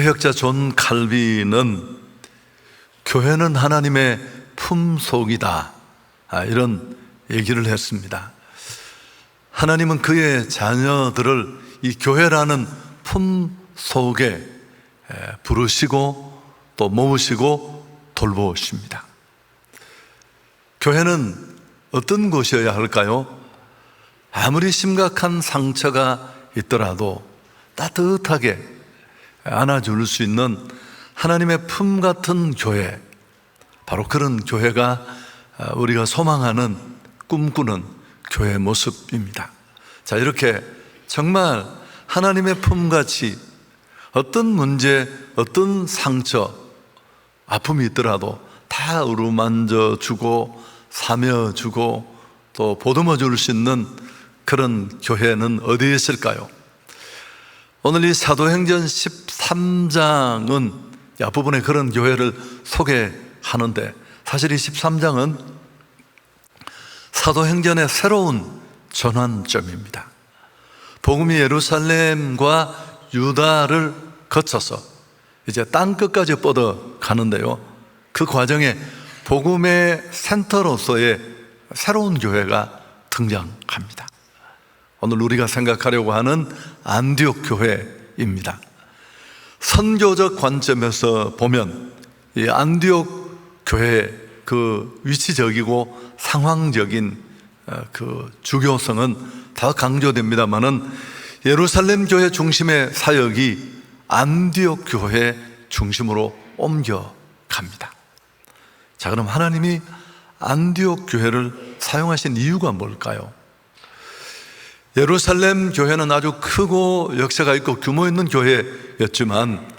개혁자 존 칼빈은 교회는 하나님의 품속이다, 이런 얘기를 했습니다. 하나님은 그의 자녀들을 이 교회라는 품속에 부르시고 또 모으시고 돌보십니다. 교회는 어떤 곳이어야 할까요? 아무리 심각한 상처가 있더라도 따뜻하게 안아줄 수 있는 하나님의 품 같은 교회, 바로 그런 교회가 우리가 소망하는, 꿈꾸는 교회의 모습입니다. 자, 이렇게 정말 하나님의 품같이 어떤 문제, 어떤 상처, 아픔이 있더라도 다 어루만져 주고 사며 주고 또 보듬어 줄 수 있는 그런 교회는 어디에 있을까요? 오늘 이 사도행전 13장은 앞부분에 그런 교회를 소개하는데, 사실 이 13장은 사도행전의 새로운 전환점입니다. 복음이 예루살렘과 유다를 거쳐서 이제 땅끝까지 뻗어가는데요, 그 과정에 복음의 센터로서의 새로운 교회가 등장합니다. 오늘 우리가 생각하려고 하는 안디옥 교회입니다. 선교적 관점에서 보면 이 안디옥 교회의 그 위치적이고 상황적인 그 주교성은 더 강조됩니다만은 예루살렘 교회 중심의 사역이 안디옥 교회 중심으로 옮겨갑니다. 자, 그럼 하나님이 안디옥 교회를 사용하신 이유가 뭘까요? 예루살렘 교회는 아주 크고 역사가 있고 규모 있는 교회였지만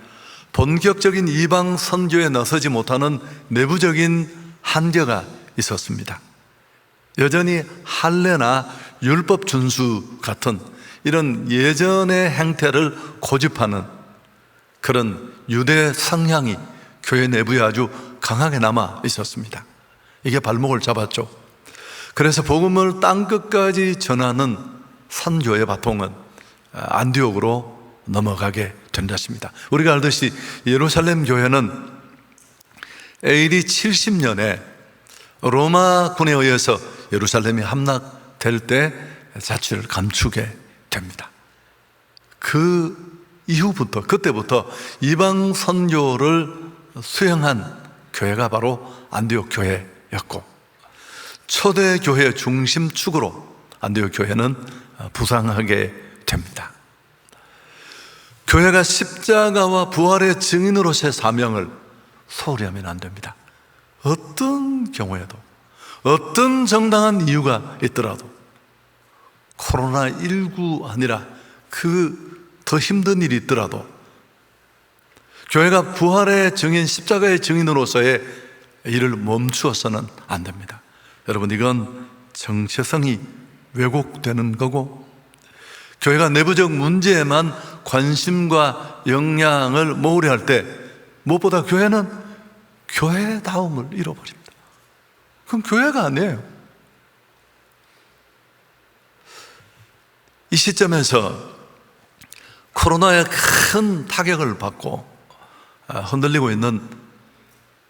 본격적인 이방 선교에 나서지 못하는 내부적인 한계가 있었습니다. 여전히 할례나 율법 준수 같은 이런 예전의 행태를 고집하는 그런 유대 성향이 교회 내부에 아주 강하게 남아 있었습니다. 이게 발목을 잡았죠. 그래서 복음을 땅끝까지 전하는 선교의 바통은 안디옥으로 넘어가게 된 것입니다. 우리가 알듯이 예루살렘 교회는 AD 70년에 로마군에 의해서 예루살렘이 함락될 때 자취를 감추게 됩니다. 그 이후부터, 그때부터 이방 선교를 수행한 교회가 바로 안디옥 교회였고, 초대 교회의 중심축으로 안디옥 교회는 부상하게 됩니다. 교회가 십자가와 부활의 증인으로서의 사명을 소홀히 하면 안 됩니다. 어떤 경우에도, 어떤 정당한 이유가 있더라도, 코로나19 아니라 그 더 힘든 일이 있더라도 교회가 부활의 증인, 십자가의 증인으로서의 일을 멈추어서는 안 됩니다. 여러분, 이건 정체성이 왜곡되는 거고, 교회가 내부적 문제에만 관심과 영향을 모으려 할 때 무엇보다 교회는 교회다움을 잃어버립니다. 그건 교회가 아니에요. 이 시점에서 코로나의 큰 타격을 받고 흔들리고 있는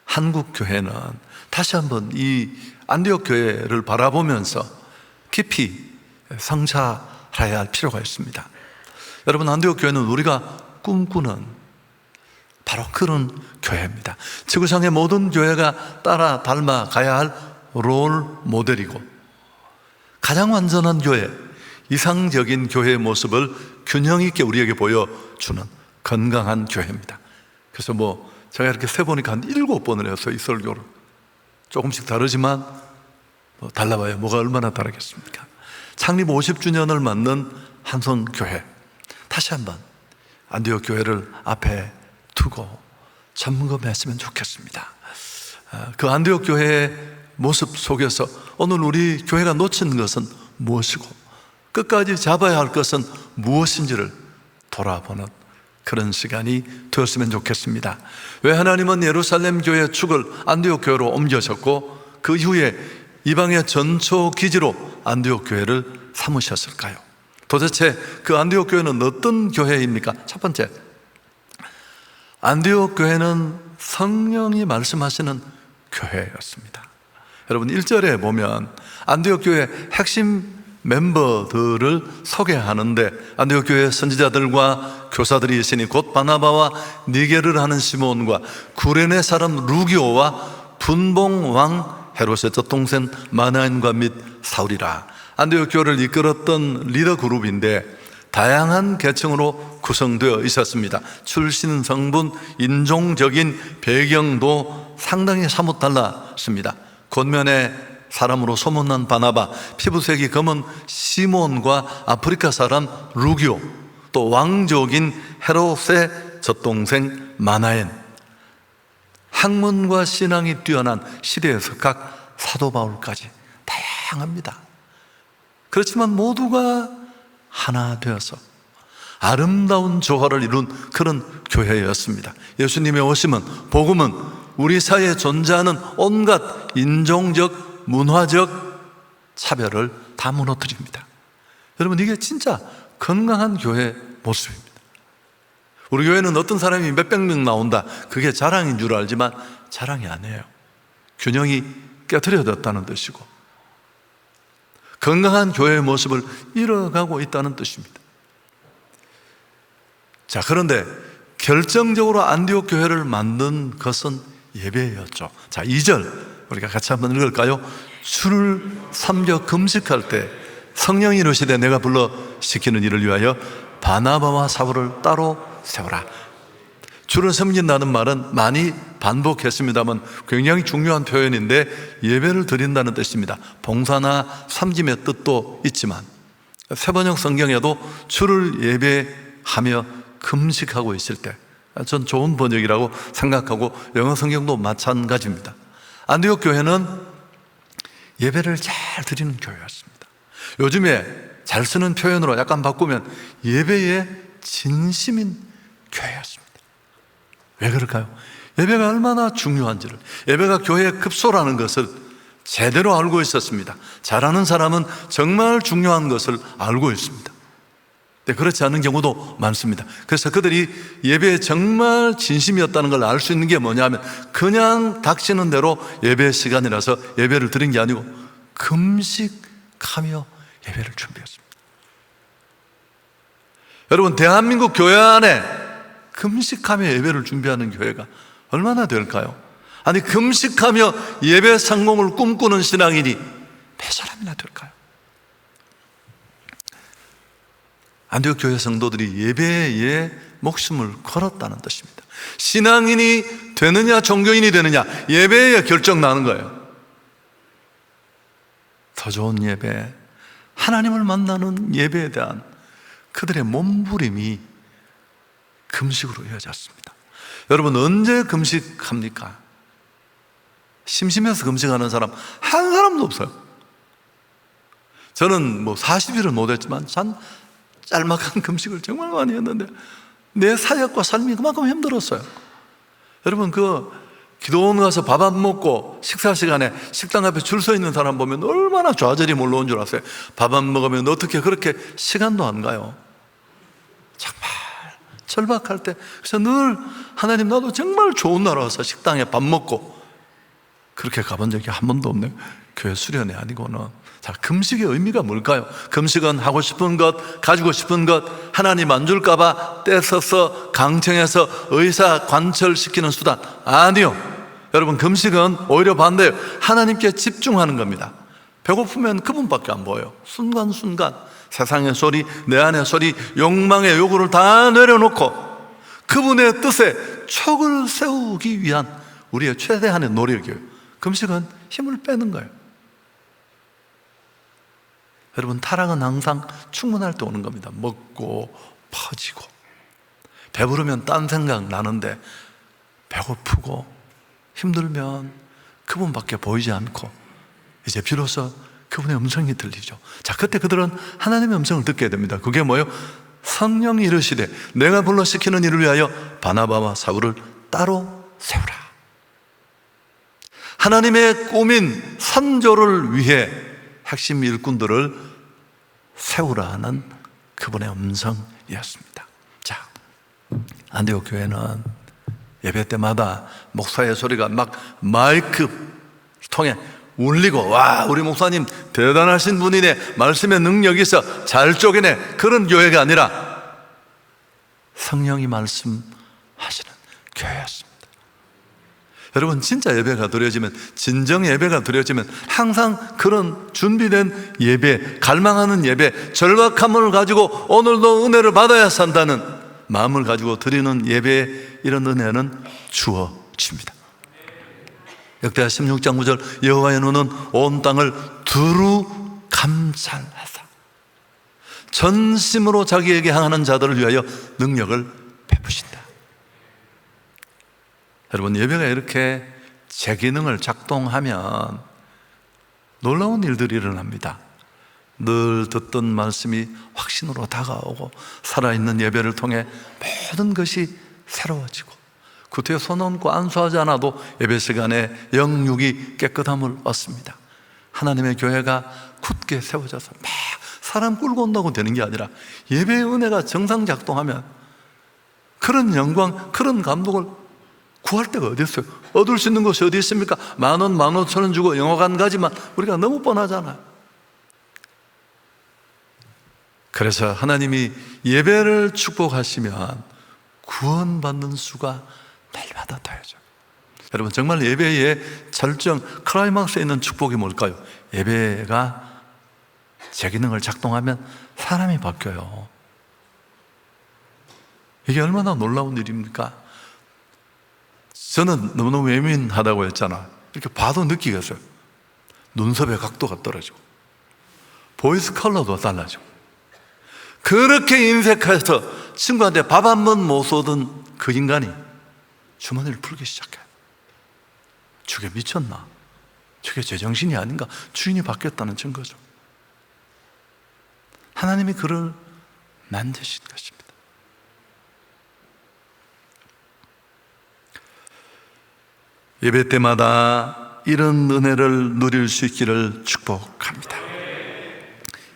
한국 교회는 다시 한번 이 안디옥 교회를 바라보면서 깊이 성찰해야 할 필요가 있습니다. 여러분, 안디옥 교회는 우리가 꿈꾸는 바로 그런 교회입니다. 지구상의 모든 교회가 따라 닮아가야 할 롤 모델이고, 가장 완전한 교회, 이상적인 교회의 모습을 균형 있게 우리에게 보여주는 건강한 교회입니다. 그래서 제가 이렇게 세보니까 한 7번을 해서 이 설교를, 조금씩 다르지만 달라봐야 뭐가 얼마나 다르겠습니까? 창립 50주년을 맞는 한성교회, 다시 한번 안디옥 교회를 앞에 두고 점검했으면 좋겠습니다. 그 안디옥 교회의 모습 속에서 오늘 우리 교회가 놓친 것은 무엇이고 끝까지 잡아야 할 것은 무엇인지를 돌아보는 그런 시간이 되었으면 좋겠습니다. 왜 하나님은 예루살렘 교회의 축을 안디옥 교회로 옮겨졌고 그 이후에 이방의 전초 기지로 안디옥 교회를 삼으셨을까요? 도대체 그 안디옥 교회는 어떤 교회입니까? 첫 번째, 안디옥 교회는 성령이 말씀하시는 교회였습니다. 여러분 1절에 보면 안디옥 교회 핵심 멤버들을 소개하는데, 안디옥 교회 선지자들과 교사들이 있으니 곧 바나바와 니게를 하는 시몬과 구레네 사람 루기오와 분봉 왕 헤롯의 젖동생 마나엔과 및 사울이라. 안디옥 교회를 이끌었던 리더 그룹인데 다양한 계층으로 구성되어 있었습니다. 출신, 성분, 인종적인 배경도 상당히 사뭇 달랐습니다. 겉면에 사람으로 소문난 바나바, 피부색이 검은 시몬과 아프리카 사람 루기오, 또 왕족인 헤롯의 젖동생 마나엔, 학문과 신앙이 뛰어난 시대에서 각 사도 바울까지 다양합니다. 그렇지만 모두가 하나 되어서 아름다운 조화를 이룬 그런 교회였습니다. 예수님의 오심은, 복음은 우리 사회에 존재하는 온갖 인종적, 문화적 차별을 다 무너뜨립니다. 여러분, 이게 진짜 건강한 교회 모습입니다. 우리 교회는 어떤 사람이 몇백 명 나온다, 그게 자랑인 줄 알지만 자랑이 아니에요. 균형이 깨트려졌다는 뜻이고 건강한 교회의 모습을 잃어가고 있다는 뜻입니다. 자, 그런데 결정적으로 안디옥 교회를 만든 것은 예배였죠. 자, 2절 우리가 같이 한번 읽을까요? 주를 섬겨 금식할 때 성령이 이르시되 내가 불러 시키는 일을 위하여 바나바와 사울을 따로 세우라. 주를 섬긴다는 말은 많이 반복했습니다만 굉장히 중요한 표현인데, 예배를 드린다는 뜻입니다. 봉사나 섬김의 뜻도 있지만 세번역 성경에도 주를 예배하며 금식하고 있을 때, 전 좋은 번역이라고 생각하고 영어 성경도 마찬가지입니다. 안디옥 교회는 예배를 잘 드리는 교회였습니다. 요즘에 잘 쓰는 표현으로 약간 바꾸면 예배의 진심인 교회였습니다. 왜 그럴까요? 예배가 얼마나 중요한지를, 예배가 교회의 급소라는 것을 제대로 알고 있었습니다. 잘하는 사람은 정말 중요한 것을 알고 있습니다. 근데 그렇지 않은 경우도 많습니다. 그래서 그들이 예배에 정말 진심이었다는 걸 알 수 있는 게 뭐냐면, 그냥 닥치는 대로 예배 시간이라서 예배를 드린 게 아니고 금식하며 예배를 준비했습니다. 여러분, 대한민국 교회 안에 금식하며 예배를 준비하는 교회가 얼마나 될까요? 아니, 금식하며 예배 성공을 꿈꾸는 신앙인이 몇 사람이나 될까요? 안디옥 교회 성도들이 예배에 목숨을 걸었다는 뜻입니다. 신앙인이 되느냐 종교인이 되느냐 예배에 결정 나는 거예요. 더 좋은 예배, 하나님을 만나는 예배에 대한 그들의 몸부림이 금식으로 이어졌습니다. 여러분, 언제 금식합니까? 심심해서 금식하는 사람 한 사람도 없어요. 저는 40일은 못했지만 짤막한 금식을 정말 많이 했는데 내 사역과 삶이 그만큼 힘들었어요. 여러분, 기도원 가서 밥 안 먹고 식사 시간에 식당 앞에 줄 서 있는 사람 보면 얼마나 좌절이 몰려온 줄 아세요? 밥 안 먹으면 어떻게 그렇게 시간도 안 가요? 정말 절박할 때. 그래서 늘 하나님, 나도 정말 좋은 나라 와서 식당에 밥 먹고, 그렇게 가본 적이 한 번도 없네요. 교회 수련회 아니고는. 자, 금식의 의미가 뭘까요? 금식은 하고 싶은 것, 가지고 싶은 것 하나님 안 줄까봐 떼서서 강청해서 의사 관철시키는 수단 아니요. 여러분, 금식은 오히려 반대예요. 하나님께 집중하는 겁니다. 배고프면 그분밖에 안 보여요. 순간순간 세상의 소리, 내 안의 소리, 욕망의 요구를 다 내려놓고 그분의 뜻에 촉을 세우기 위한 우리의 최대한의 노력이에요. 금식은 힘을 빼는 거예요. 여러분, 타락은 항상 충분할 때 오는 겁니다. 먹고 퍼지고 배부르면 딴 생각 나는데 배고프고 힘들면 그분밖에 보이지 않고 이제 비로소 그분의 음성이 들리죠. 자, 그때 그들은 하나님의 음성을 듣게 됩니다. 그게 뭐예요? 성령이 이르시되 내가 불러 시키는 일을 위하여 바나바와 사울을 따로 세우라. 하나님의 꿈인 선조를 위해 핵심 일꾼들을 세우라는 그분의 음성이었습니다. 자, 안디옥 교회는 예배 때마다 목사의 소리가 막 마이크 통해 울리고, 와, 우리 목사님 대단하신 분이네, 말씀의 능력이 있어, 잘 쪼개네, 그런 교회가 아니라 성령이 말씀하시는 교회였습니다. 여러분, 진짜 예배가 드려지면, 진정 예배가 드려지면 항상 그런 준비된 예배, 갈망하는 예배, 절박함을 가지고 오늘도 은혜를 받아야 산다는 마음을 가지고 드리는 예배에 이런 은혜는 주어집니다. 역대하 16장 9절, 여호와의 눈은 온 땅을 두루 감찰하사 전심으로 자기에게 향하는 자들을 위하여 능력을 베푸신다. 여러분, 예배가 이렇게 제 기능을 작동하면 놀라운 일들이 일어납니다. 늘 듣던 말씀이 확신으로 다가오고, 살아있는 예배를 통해 모든 것이 새로워지고, 구태여 손 얹고 안수하지 않아도 예배 시간에 영육이 깨끗함을 얻습니다. 하나님의 교회가 굳게 세워져서 막 사람 끌고 온다고 되는 게 아니라 예배의 은혜가 정상 작동하면 그런 영광, 그런 감동을 구할 데가 어디 있어요? 얻을 수 있는 곳이 어디 있습니까? 10,000원, 15,000원 주고 영화관 가지만 우리가 너무 뻔하잖아요. 그래서 하나님이 예배를 축복하시면 구원받는 수가 날마다 더해져요. 여러분, 정말 예배의 절정, 클라이막스에 있는 축복이 뭘까요? 예배가 제 기능을 작동하면 사람이 바뀌어요. 이게 얼마나 놀라운 일입니까? 저는 너무너무 예민하다고 했잖아. 이렇게 봐도 느끼겠어요. 눈썹의 각도가 떨어지고, 보이스 컬러도 달라지고, 그렇게 인색해서 친구한테 밥 한 번 못 쏘던 그 인간이 주머니를 풀기 시작해요. 저게 미쳤나? 저게 제정신이 아닌가? 주인이 바뀌었다는 증거죠. 하나님이 그를 만드신 것입니다. 예배 때마다 이런 은혜를 누릴 수 있기를 축복합니다.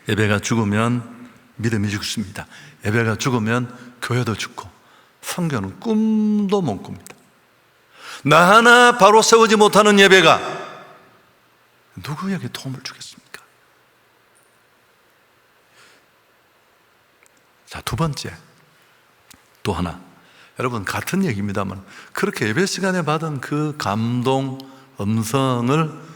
예배가 죽으면 믿음이 죽습니다. 예배가 죽으면 교회도 죽고 성교는 꿈도 못 꿉니다. 나 하나 바로 세우지 못하는 예배가 누구에게 도움을 주겠습니까? 자, 두 번째, 또 하나. 여러분, 같은 얘기입니다만 그렇게 예배 시간에 받은 그 감동 음성을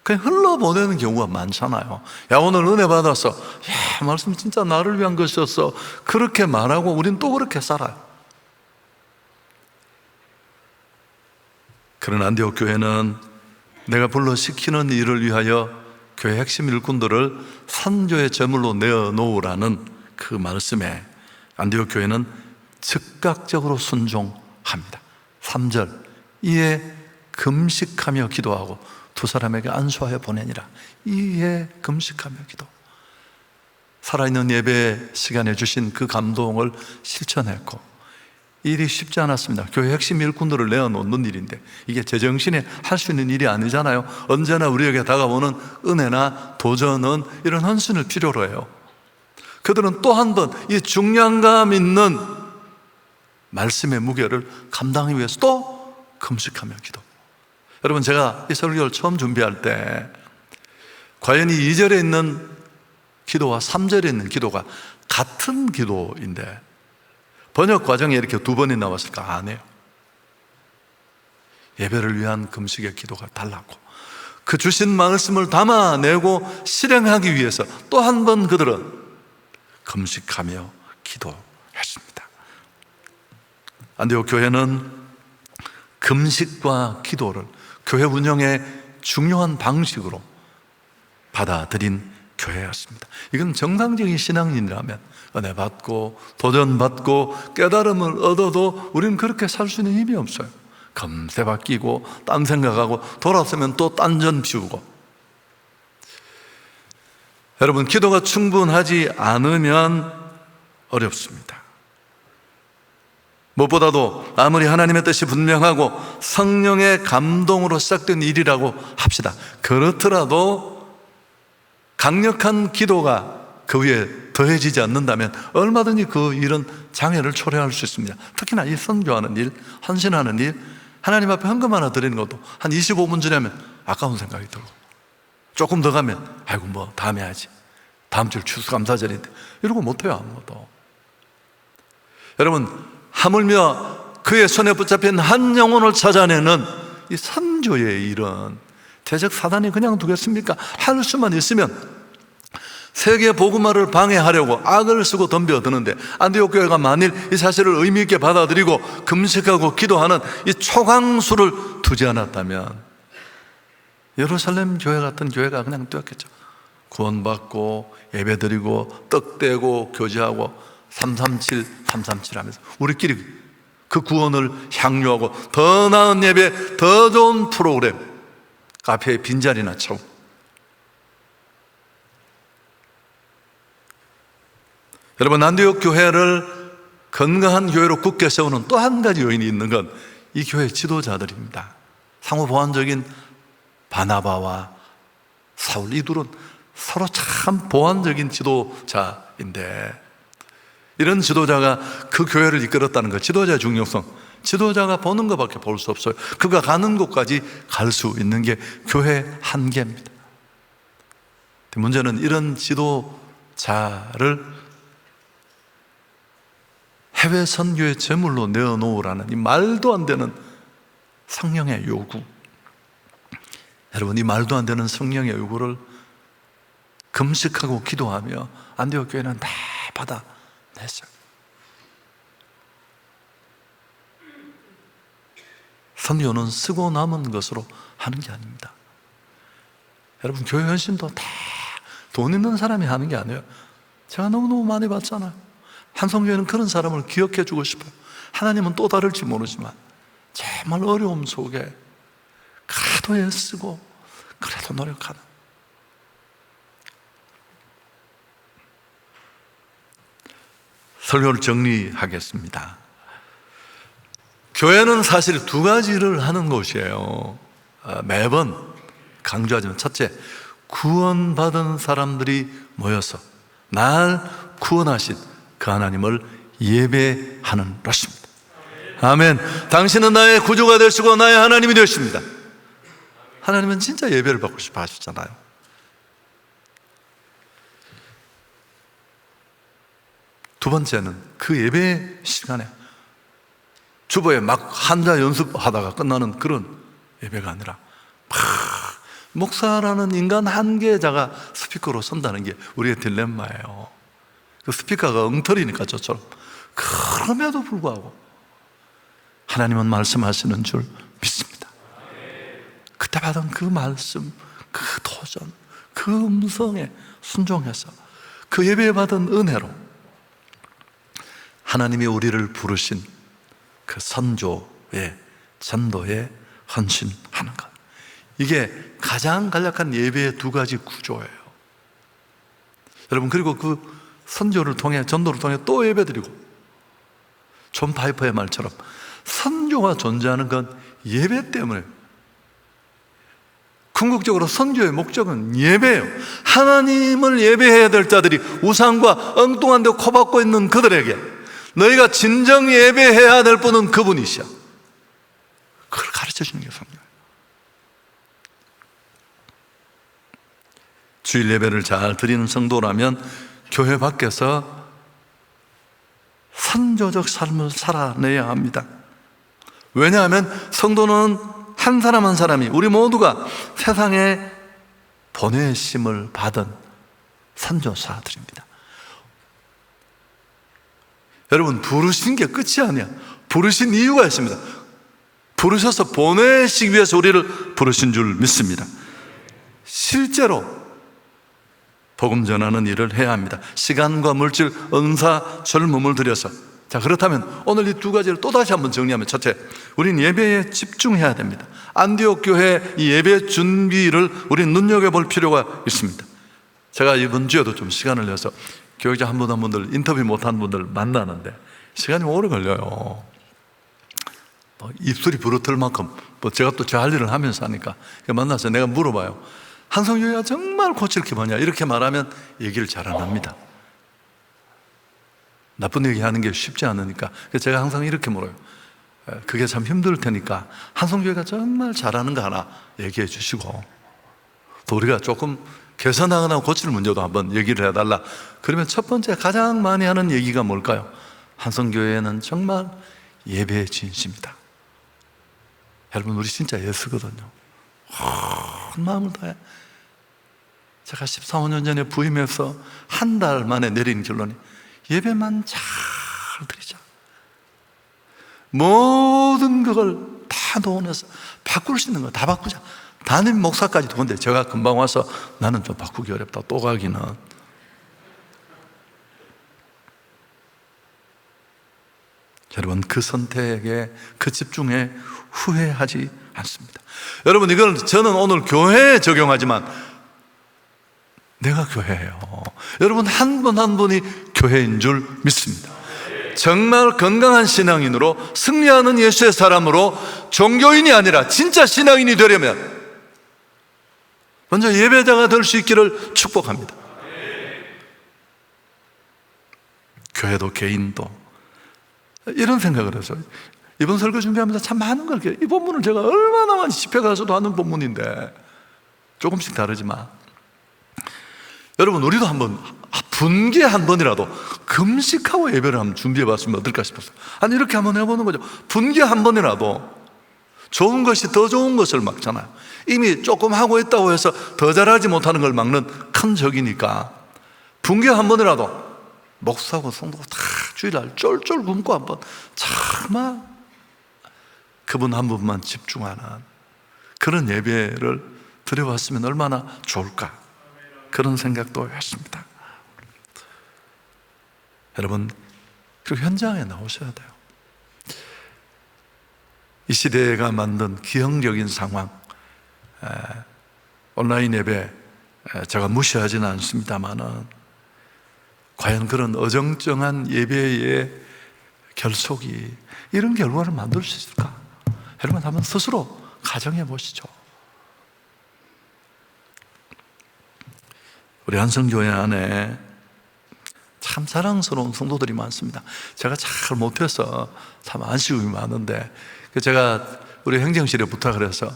그냥 흘러보내는 경우가 많잖아요. 야, 오늘 은혜 받았어. 야, 말씀 진짜 나를 위한 것이었어. 그렇게 말하고 우린 또 그렇게 살아요. 그런 안디옥 교회는 내가 불러 시키는 일을 위하여 교회 핵심 일꾼들을 선교의 제물로 내어놓으라는 그 말씀에 안디옥 교회는 즉각적으로 순종합니다. 3절, 이에 금식하며 기도하고 두 사람에게 안수하여 보내니라. 이에 금식하며 기도. 살아있는 예배 시간에 주신 그 감동을 실천했고, 일이 쉽지 않았습니다. 교회 핵심 일꾼들을 내어놓는 일인데 이게 제정신에 할 수 있는 일이 아니잖아요. 언제나 우리에게 다가오는 은혜나 도전은 이런 헌신을 필요로 해요. 그들은 또 한 번 이 중량감 있는 말씀의 무게를 감당하기 위해서 또 금식하며 기도. 여러분, 제가 이 설교를 처음 준비할 때 과연 이 2절에 있는 기도와 3절에 있는 기도가 같은 기도인데 번역 과정에 이렇게 두 번이 나왔을까? 아니에요. 예배를 위한 금식의 기도가 달랐고, 그 주신 말씀을 담아내고 실행하기 위해서 또 한 번 그들은 금식하며 기도했습니다. 안디옥 교회는 금식과 기도를 교회 운영의 중요한 방식으로 받아들인 교회였습니다. 이건 정상적인 신앙인이라면 은혜 받고 도전 받고 깨달음을 얻어도 우리는 그렇게 살 수 있는 힘이 없어요. 금세 바뀌고 딴 생각하고 돌아서면 또 딴전 피우고. 여러분, 기도가 충분하지 않으면 어렵습니다. 무엇보다도 아무리 하나님의 뜻이 분명하고 성령의 감동으로 시작된 일이라고 합시다. 그렇더라도 강력한 기도가 그 위에 더해지지 않는다면 얼마든지 그 일은 장애를 초래할 수 있습니다. 특히나 이 선교하는 일, 헌신하는 일, 하나님 앞에 헌금 하나 드리는 것도 한 25분 지나면 아까운 생각이 들고, 조금 더 가면 아이고 뭐 다음에 하지, 다음 주 추수감사절인데, 이러고 못해요 아무것도. 여러분, 하물며 그의 손에 붙잡힌 한 영혼을 찾아내는 이 선교의 일은 대적 사단이 그냥 두겠습니까? 할 수만 있으면 세계 복음화를 방해하려고 악을 쓰고 덤벼드는데, 안디옥 교회가 만일 이 사실을 의미 있게 받아들이고 금식하고 기도하는 이 초강수를 두지 않았다면 예루살렘 교회 같은 교회가 그냥 되었겠죠. 구원받고 예배드리고 떡대고 교제하고 337 하면서 우리끼리 그 구원을 향유하고 더 나은 예배, 더 좋은 프로그램, 카페에 빈자리나 채우고. 여러분, 안디옥 교회를 건강한 교회로 굳게 세우는 또 한 가지 요인이 있는 건 이 교회 지도자들입니다. 상호 보완적인 바나바와 사울, 이 둘은 서로 참 보완적인 지도자인데, 이런 지도자가 그 교회를 이끌었다는 것, 지도자의 중요성, 지도자가 보는 것밖에 볼 수 없어요. 그가 가는 곳까지 갈 수 있는 게 교회 한계입니다. 문제는 이런 지도자를 해외 선교의 제물로 내어놓으라는 이 말도 안 되는 성령의 요구. 여러분, 이 말도 안 되는 성령의 요구를 금식하고 기도하며 안디옥 교회는 다 받아냈어요. 선교는 쓰고 남은 것으로 하는 게 아닙니다. 여러분, 교회 헌신도 다 돈 있는 사람이 하는 게 아니에요. 제가 너무너무 많이 봤잖아요. 한성교회는 그런 사람을 기억해 주고 싶어요. 하나님은 또 다를지 모르지만 정말 어려움 속에 그래도 애쓰고 그래도 노력하는, 설교를 정리하겠습니다. 교회는 사실 두 가지를 하는 곳이에요. 매번 강조하지만, 첫째, 구원받은 사람들이 모여서 날 구원하신 그 하나님을 예배하는 것입니다. 아멘. 당신은 나의 구주가 되시고 나의 하나님이 되십니다. 하나님은 진짜 예배를 받고 싶어 하시잖아요. 두 번째는 그 예배 시간에 주보에 막 한자 연습하다가 끝나는 그런 예배가 아니라, 목사라는 인간 한계자가 스피커로 선다는 게 우리의 딜레마예요. 그 스피커가 엉터리니까 저처럼. 그럼에도 불구하고 하나님은 말씀하시는 줄 믿습니다. 그때 받은 그 말씀, 그 도전, 그 음성에 순종해서 그 예배 받은 은혜로 하나님이 우리를 부르신 그 선조의 전도에 헌신하는 것, 이게 가장 간략한 예배의 두 가지 구조예요. 여러분, 그리고 그 선교를 통해, 전도를 통해 또 예배드리고, 존 파이퍼의 말처럼 선교가 존재하는 건 예배 때문에. 궁극적으로 선교의 목적은 예배예요. 하나님을 예배해야 될 자들이 우상과 엉뚱한 데 코박고 있는 그들에게 너희가 진정 예배해야 될 분은 그분이시야, 그걸 가르쳐 주는 게 선교예요. 주일 예배를 잘 드리는 성도라면 교회 밖에서 선교적 삶을 살아내야 합니다. 왜냐하면 성도는 한 사람 한 사람이, 우리 모두가 세상에 보내심을 받은 선교사들입니다. 여러분, 부르신 게 끝이 아니야. 부르신 이유가 있습니다. 부르셔서 보내시기 위해서 우리를 부르신 줄 믿습니다. 실제로 복음 전하는 일을 해야 합니다. 시간과 물질, 은사, 젊음을 들여서. 자, 그렇다면 오늘 이 두 가지를 또다시 한번 정리하면, 첫째, 우린 예배에 집중해야 됩니다. 안디옥 교회 이 예배 준비를 우린 눈여겨볼 필요가 있습니다. 제가 이번 주에도 좀 시간을 내서 교육자 한 분 한 분들, 인터뷰 못한 분들 만나는데 시간이 오래 걸려요. 입술이 부르틀 만큼, 제가 또 제 할 일을 하면서 하니까 만나서 내가 물어봐요. 한성교회가 정말 고칠 게 뭐냐, 이렇게 말하면 얘기를 잘 안 합니다. 나쁜 얘기 하는 게 쉽지 않으니까 제가 항상 이렇게 물어요. 그게 참 힘들 테니까 한성교회가 정말 잘하는 거 하나 얘기해 주시고, 또 우리가 조금 개선하거나 고칠 문제도 한번 얘기를 해달라. 그러면 첫 번째 가장 많이 하는 얘기가 뭘까요? 한성교회는 정말 예배의 진심이다. 여러분, 우리 진짜 예수거든요. 큰 마음을 다해. 제가 14, 15년 전에 부임해서 한 달 만에 내린 결론이 예배만 잘 드리자. 모든 그걸 다 동원해서 바꿀 수 있는 거 다 바꾸자. 담임 목사까지도. 근데 제가 금방 와서 나는 좀 바꾸기 어렵다, 또 가기는. 여러분, 그 선택에, 그 집중에 후회하지 않습니다. 여러분, 이걸 저는 오늘 교회에 적용하지만 내가 교회예요. 여러분, 한 분 한 분이 교회인 줄 믿습니다. 정말 건강한 신앙인으로, 승리하는 예수의 사람으로, 종교인이 아니라 진짜 신앙인이 되려면 먼저 예배자가 될 수 있기를 축복합니다. 교회도 개인도 이런 생각을 해서 이번 설교 준비하면서 참 많은 걸, 이 본문을 제가 얼마나 많이 집회 가서도 하는 본문인데 조금씩 다르지만, 여러분, 우리도 한번 분기에 한 번이라도 금식하고 예배를 한번 준비해 봤으면 어떨까 싶었어요. 아니, 이렇게 한번 해보는 거죠. 분기에 한 번이라도 좋은 것이 더 좋은 것을 막잖아요. 이미 조금 하고 있다고 해서 더 잘하지 못하는 걸 막는 큰 적이니까 분기에 한 번이라도 목사하고 성도가 다 주일날 쫄쫄 굶고 한번 정말 그분 한 분만 집중하는 그런 예배를 드려봤으면 얼마나 좋을까, 그런 생각도 했습니다. 여러분, 그리고 현장에 나오셔야 돼요. 이 시대가 만든 기형적인 상황, 온라인 예배 제가 무시하지는 않습니다만은 과연 그런 어정쩡한 예배의 결속이 이런 결과를 만들 수 있을까? 여러분, 한번 스스로 가정해 보시죠. 우리 한성교회 안에 참 사랑스러운 성도들이 많습니다. 제가 잘 못해서 참 아쉬움이 많은데, 제가 우리 행정실에 부탁을 해서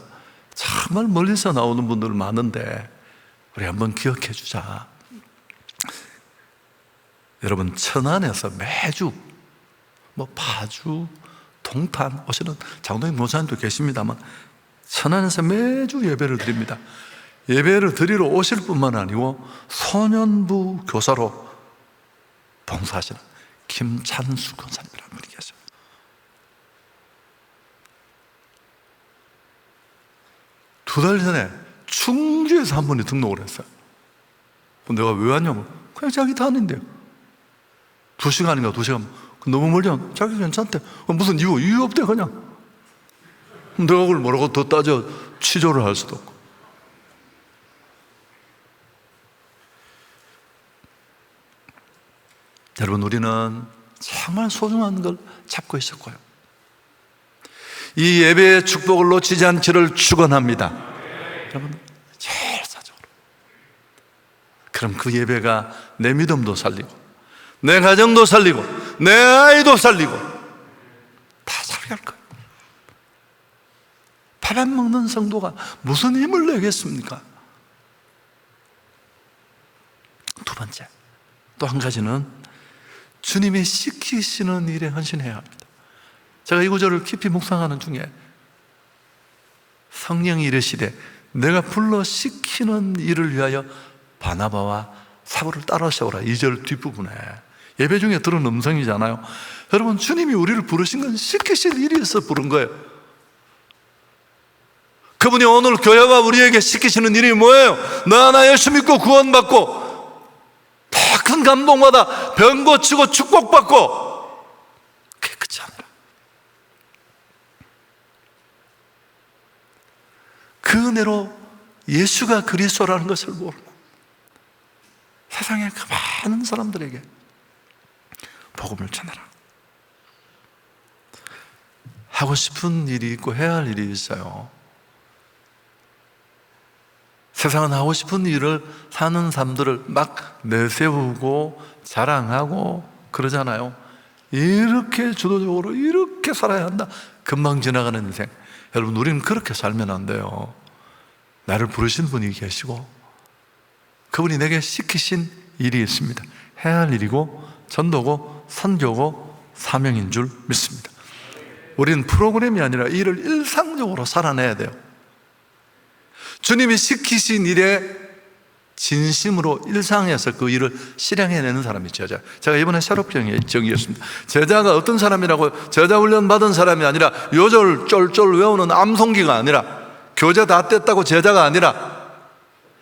정말 멀리서 나오는 분들 많은데 우리 한번 기억해 주자. 여러분, 천안에서 매주 파주, 동탄 오시는 장로님 목사님도 계십니다만 천안에서 매주 예배를 드립니다. 예배를 드리러 오실 뿐만 아니고 소년부 교사로 봉사하시는 김찬수 권사님이라는 분이 계세요. 두 달 전에 충주에서 한 분이 등록을 했어요. 내가 왜 왔냐면 그냥 자기 다닌대요. 2시간인가 2시간. 너무 멀잖아. 자기 괜찮대. 무슨 이유 없대 그냥. 내가 그걸 뭐라고 더 따져 취조를 할 수도 없고. 여러분, 우리는 정말 소중한 걸 잡고 있었고요. 이 예배의 축복을 놓치지 않기를 축원합니다. 여러분, 제일 사적으로. 그럼 그 예배가 내 믿음도 살리고, 내 가정도 살리고, 내 아이도 살리고 다 살게 할 거예요. 밥 안 먹는 성도가 무슨 힘을 내겠습니까? 두 번째, 또 한 가지는 주님이 시키시는 일에 헌신해야 합니다. 제가 이 구절을 깊이 묵상하는 중에 성령이 이르시되 내가 불러 시키는 일을 위하여 바나바와 사울을 따라세우라. 2절 뒷부분에 예배 중에 들은 음성이잖아요. 여러분, 주님이 우리를 부르신 건 시키실 일이 있어 부른 거예요. 그분이 오늘 교회와 우리에게 시키시는 일이 뭐예요? 너 하나 예수 믿고 구원받고 더 큰 감동받아 병 고치고 축복받고, 그게 끝이 아니라 그 은혜로 예수가 그리스도라는 것을 모르고 세상의 그 많은 사람들에게 복음을 전하라. 하고 싶은 일이 있고 해야 할 일이 있어요. 세상은 하고 싶은 일을 사는 사람들을 막 내세우고 자랑하고 그러잖아요. 이렇게 주도적으로 이렇게 살아야 한다. 금방 지나가는 인생. 여러분, 우리는 그렇게 살면 안 돼요. 나를 부르신 분이 계시고 그분이 내게 시키신 일이 있습니다. 해야 할 일이고 전도고 선교고 사명인 줄 믿습니다. 우리는 프로그램이 아니라 일을 일상적으로 살아내야 돼요. 주님이 시키신 일에 진심으로 일상에서 그 일을 실행해내는 사람이 제자. 제가 이번에 새롭게 정의했습니다. 제자가 어떤 사람이라고, 제자 훈련 받은 사람이 아니라 요절 쫄쫄 외우는 암송기가 아니라, 교재 다 뗐다고 제자가 아니라,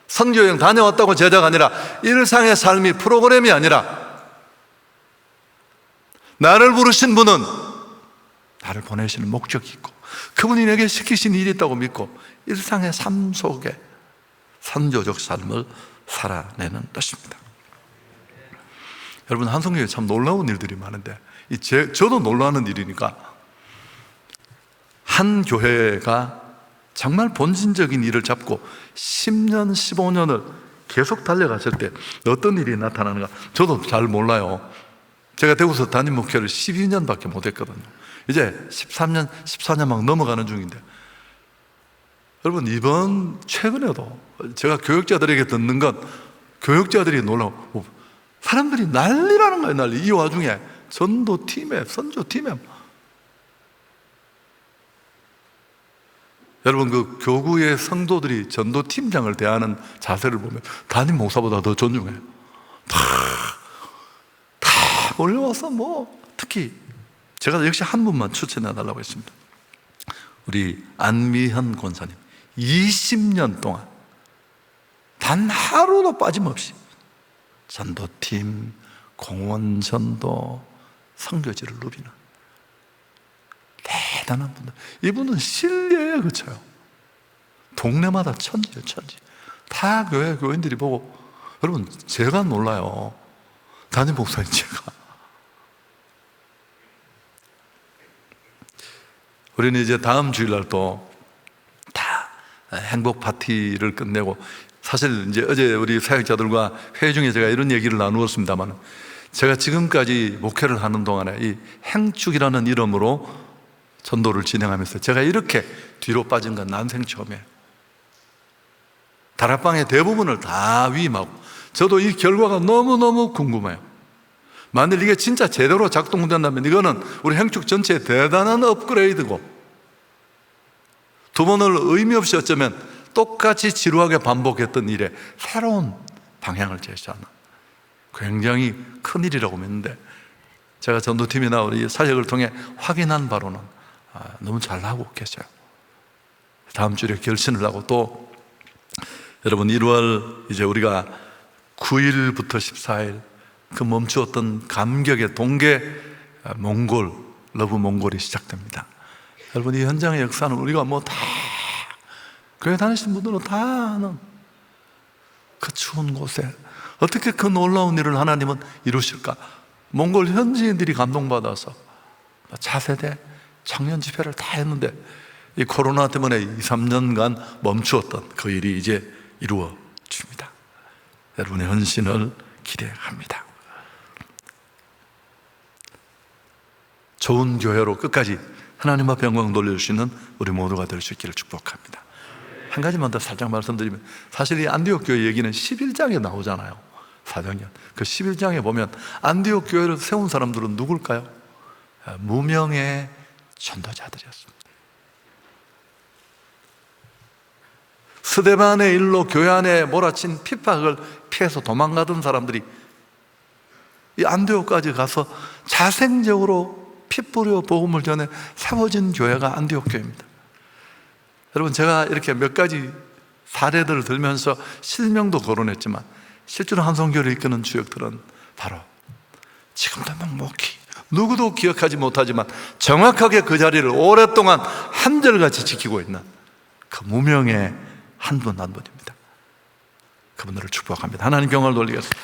선교여행 다녀왔다고 제자가 아니라, 일상의 삶이 프로그램이 아니라, 나를 부르신 분은 나를 보내시는 목적이 있고 그분이 내게 시키신 일이 있다고 믿고 일상의 삶 속에 선교적 삶을 살아내는 뜻입니다. 여러분, 한성교회 참 놀라운 일들이 많은데 저도 놀라는 일이니까, 한 교회가 정말 본질적인 일을 잡고 10년, 15년을 계속 달려갔을 때 어떤 일이 나타나는가 저도 잘 몰라요. 제가 대구에서 담임 목회를 12년밖에 못했거든요. 이제 13년, 14년 막 넘어가는 중인데, 여러분, 이번 최근에도 제가 교육자들에게 듣는 건, 교육자들이 놀라워, 사람들이 난리라는 거예요. 난리. 이 와중에 전도팀에, 선교팀에, 여러분, 그 교구의 성도들이 전도팀장을 대하는 자세를 보면 담임 목사보다 더 존중해요. 다 몰려와서 특히 제가 역시 한 분만 추천해 달라고 했습니다. 우리 안미현 권사님 20년 동안 단 하루도 빠짐없이 전도팀, 공원전도, 선교지를 누비는 대단한 분들. 이분은 신뢰에 그쳐요. 동네마다 천지예요, 천지. 다 교인들이 보고, 여러분, 제가 놀라요. 담임 목사님 제가. 우리는 이제 다음 주일날 또 다 행복 파티를 끝내고, 사실 이제 어제 우리 사역자들과 회의 중에 제가 이런 얘기를 나누었습니다만, 제가 지금까지 목회를 하는 동안에 이 행축이라는 이름으로 전도를 진행하면서 제가 이렇게 뒤로 빠진 건 난생 처음이에요. 다락방의 대부분을 다 위임하고, 저도 이 결과가 너무너무 궁금해요. 만일 이게 진짜 제대로 작동된다면 이거는 우리 행축 전체의 대단한 업그레이드고, 두 번을 의미 없이 어쩌면 똑같이 지루하게 반복했던 일에 새로운 방향을 제시하는 굉장히 큰 일이라고 믿는데, 제가 전도팀이나 우리 사역을 통해 확인한 바로는 너무 잘하고 계셔요. 다음 주에 결신을 하고, 또 여러분 1월 이제 우리가 9일부터 14일 그 멈추었던 감격의 동계 몽골, 러브 몽골이 시작됩니다. 여러분, 이 현장의 역사는 우리가 다 교회 다니시는 분들은 다 아는 그 추운 곳에 어떻게 그 놀라운 일을 하나님은 이루실까? 몽골 현지인들이 감동받아서 차세대 청년 집회를 다 했는데, 이 코로나 때문에 2, 3년간 멈추었던 그 일이 이제 이루어집니다. 여러분의 헌신을 기대합니다. 좋은 교회로 끝까지 하나님 앞에 영광 돌려주시는 우리 모두가 될 수 있기를 축복합니다. 한 가지만 더 살짝 말씀드리면, 사실 이 안디옥 교회 얘기는 11장에 나오잖아요. 사도행전 그 11장에 보면 안디옥 교회를 세운 사람들은 누굴까요? 무명의 전도자들이었습니다. 스데반의 일로 교회 안에 몰아친 핍박을 피해서 도망가던 사람들이 이 안디옥까지 가서 자생적으로 피 뿌려 복음을 전해 세워진 교회가 안디옥 교회입니다. 여러분, 제가 이렇게 몇 가지 사례들을 들면서 실명도 거론했지만, 실제로 한성교를 이끄는 주역들은 바로 지금도 묵묵히 누구도 기억하지 못하지만 정확하게 그 자리를 오랫동안 한결같이 지키고 있는 그 무명의 한 분 한 분입니다. 그분들을 축복합니다. 하나님 영광을 돌리겠습니다.